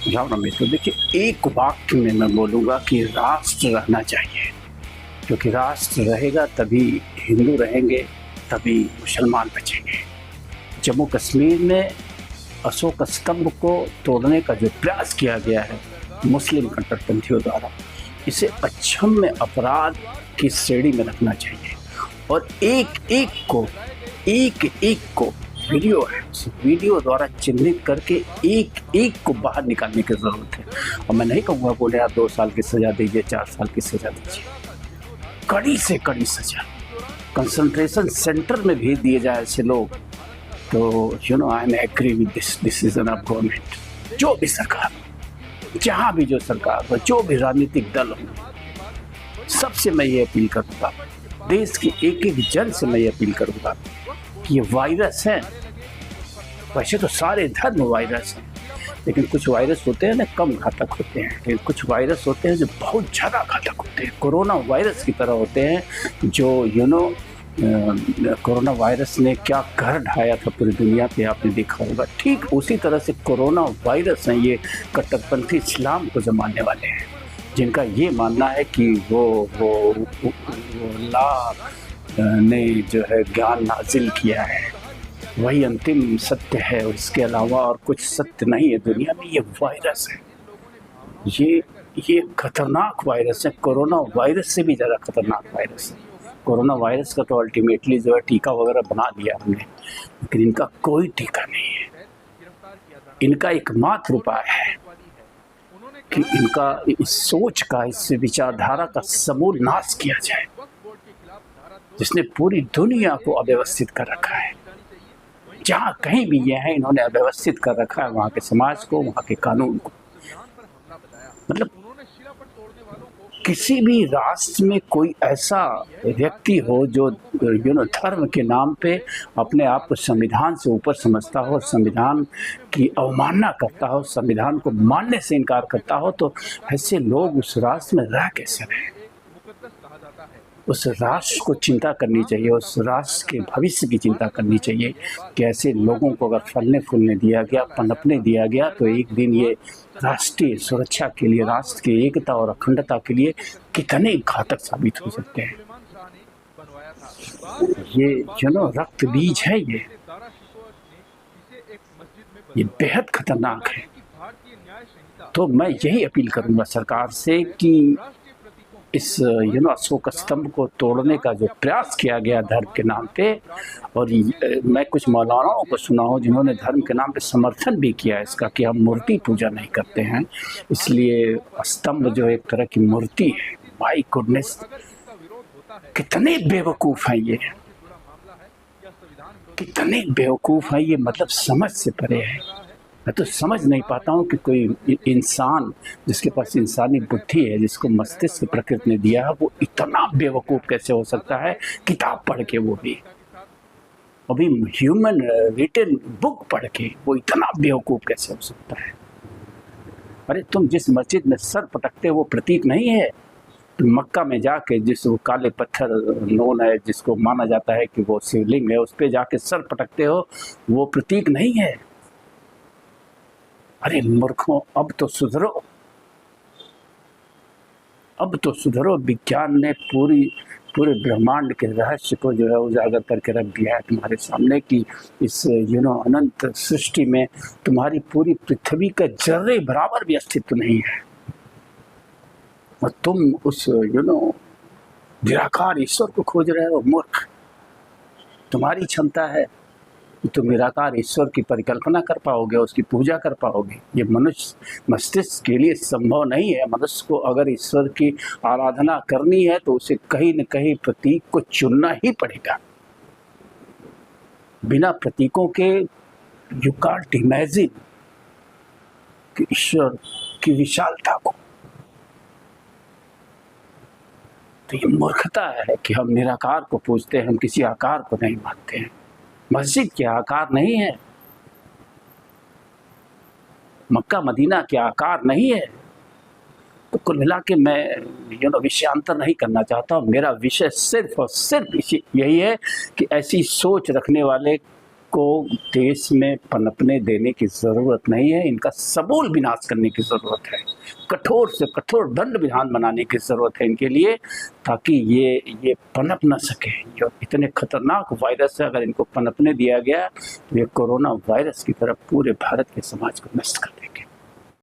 राम मित्र, देखिए एक वाक्य में मैं बोलूँगा कि राष्ट्र रहना चाहिए, क्योंकि राष्ट्र रहेगा तभी हिंदू रहेंगे, तभी मुसलमान बचेंगे। जम्मू कश्मीर में अशोक स्तंभ को तोड़ने का जो प्रयास किया गया है मुस्लिम कट्टरपंथियों द्वारा, इसे अक्षम्य अपराध की श्रेणी में रखना चाहिए और एक एक को वीडियो है, उस वीडियो द्वारा चिन्हित करके एक एक को बाहर निकालने की ज़रूरत है। और मैं नहीं कहूँगा बोले आप 2 साल की सज़ा दीजिए, 4 साल की सज़ा दीजिए, कड़ी से कड़ी सज़ा। कंसंट्रेशन सेंटर में भेज दिए जाए ऐसे लोग, तो I am agree with this decision of government. जो भी सरकार, जहाँ भी जो सरकार हो, जो भी राजनीतिक दल हो, सबसे मैं ये अपील करूँगा, देश के एक एक जन से मैं ये अपील करूँगा कि ये वायरस है। वैसे तो सारे धर्म वायरस हैं, लेकिन कुछ वायरस होते हैं ना कम घातक होते हैं, लेकिन कुछ वायरस होते हैं जो बहुत ज़्यादा घातक होते हैं। कोरोना वायरस की तरह होते हैं, जो कोरोना वायरस ने क्या कहर ढाया था पूरी दुनिया पे, आपने देखा होगा। ठीक उसी तरह से कोरोना वायरस हैं ये कट्टरपंथी इस्लाम को जमाने वाले हैं, जिनका ये मानना है कि वो अल्लाह ने जो है ज्ञान नाजिल किया है, वही अंतिम सत्य है, इसके अलावा और कुछ सत्य नहीं है दुनिया में। ये वायरस है, ये खतरनाक वायरस है। कोरोना वायरस से भी ज़्यादा खतरनाक वायरस है। कोरोना वायरस का तो अल्टीमेटली जो है टीका वगैरह बना दिया हमने, लेकिन इनका कोई टीका नहीं है। इनका एकमात्र उपाय है कि इनका इस सोच का, इस विचारधारा का समूल नाश किया जाए, जिसने पूरी दुनिया को अव्यवस्थित कर रखा है। जहाँ कहीं भी ये है, इन्होंने अव्यवस्थित कर रखा है वहाँ के समाज को, वहाँ के कानून को। मतलब किसी भी राष्ट्र में कोई ऐसा व्यक्ति हो जो धर्म के नाम पे अपने आप को संविधान से ऊपर समझता हो, संविधान की अवमानना करता हो, संविधान को मानने से इनकार करता हो, तो ऐसे लोग उस राष्ट्र में रह कैसे रहे। उस राष्ट्र को चिंता करनी चाहिए, उस राष्ट्र के भविष्य की चिंता करनी चाहिए कि ऐसे लोगों को अगर फलने फूलने दिया गया, पनपने दिया गया, तो एक दिन ये राष्ट्रीय सुरक्षा के लिए, राष्ट्र की एकता और अखंडता के लिए कितने घातक साबित हो सकते हैं। ये रक्त बीज है, ये बेहद खतरनाक है। तो मैं यही अपील करूंगा सरकार से कि इस अशोक स्तंभ को तोड़ने का जो प्रयास किया गया धर्म के नाम पे, और मैं कुछ मौलानाओं को सुना हूँ जिन्होंने धर्म के नाम पे समर्थन भी किया इसका कि हम मूर्ति पूजा नहीं करते हैं, इसलिए स्तंभ जो एक तरह की मूर्ति है। माय गुडनेस, कितने बेवकूफ़ हैं ये, कितने बेवकूफ़ हैं ये, मतलब समझ से परे है। मैं तो समझ नहीं पाता हूँ कि कोई इंसान जिसके पास इंसानी बुद्धि है, जिसको मस्तिष्क प्रकृति ने दिया है, वो इतना बेवकूफ़ कैसे हो सकता है। किताब पढ़ के, वो भी अभी ह्यूमन रिटन बुक पढ़ के वो इतना बेवकूफ़ कैसे हो सकता है। अरे तुम जिस मस्जिद में सर पटकते हो वो प्रतीक नहीं है। तुम मक्का में जाके जिस वो काले पत्थर नोन है, जिसको माना जाता है कि वो शिवलिंग है, उस पर जाके सर पटकते हो, वो प्रतीक नहीं है। अरे मूर्खों, अब तो सुधरो, अब तो सुधरो। विज्ञान ने पूरे ब्रह्मांड के रहस्य को जो है उजागर करके रख दिया है तुम्हारे सामने कि इस अनंत सृष्टि में तुम्हारी पूरी पृथ्वी का जर्रे बराबर भी अस्तित्व नहीं है, और तुम उस निराकार ईश्वर को खोज रहे हो। मूर्ख, तुम्हारी क्षमता है तो निराकार ईश्वर की परिकल्पना कर पाओगे, उसकी पूजा कर पाओगे। ये मनुष्य मस्तिष्क के लिए संभव नहीं है। मनुष्य को अगर ईश्वर की आराधना करनी है तो उसे कहीं न कहीं प्रतीक को चुनना ही पड़ेगा। बिना प्रतीकों के यू कांट इमेजिन कि ईश्वर की विशालता को। तो ये मूर्खता है कि हम निराकार को पूजते हैं, हम किसी आकार को नहीं मानते हैं। मस्जिद के आकार नहीं है, मक्का मदीना के आकार नहीं है। तो कुल मिला के मैं विषयांतर नहीं करना चाहता हूँ। मेरा विषय सिर्फ और सिर्फ यही है कि ऐसी सोच रखने वाले इनको देश में पनपने देने की ज़रूरत नहीं है, इनका समूल विनाश करने की ज़रूरत है। कठोर से कठोर दंड विधान बनाने की ज़रूरत है इनके लिए, ताकि ये पनप ना सके। जो इतने खतरनाक वायरस है, अगर इनको पनपने दिया गया तो ये कोरोना वायरस की तरफ पूरे भारत के समाज को नष्ट कर देगा।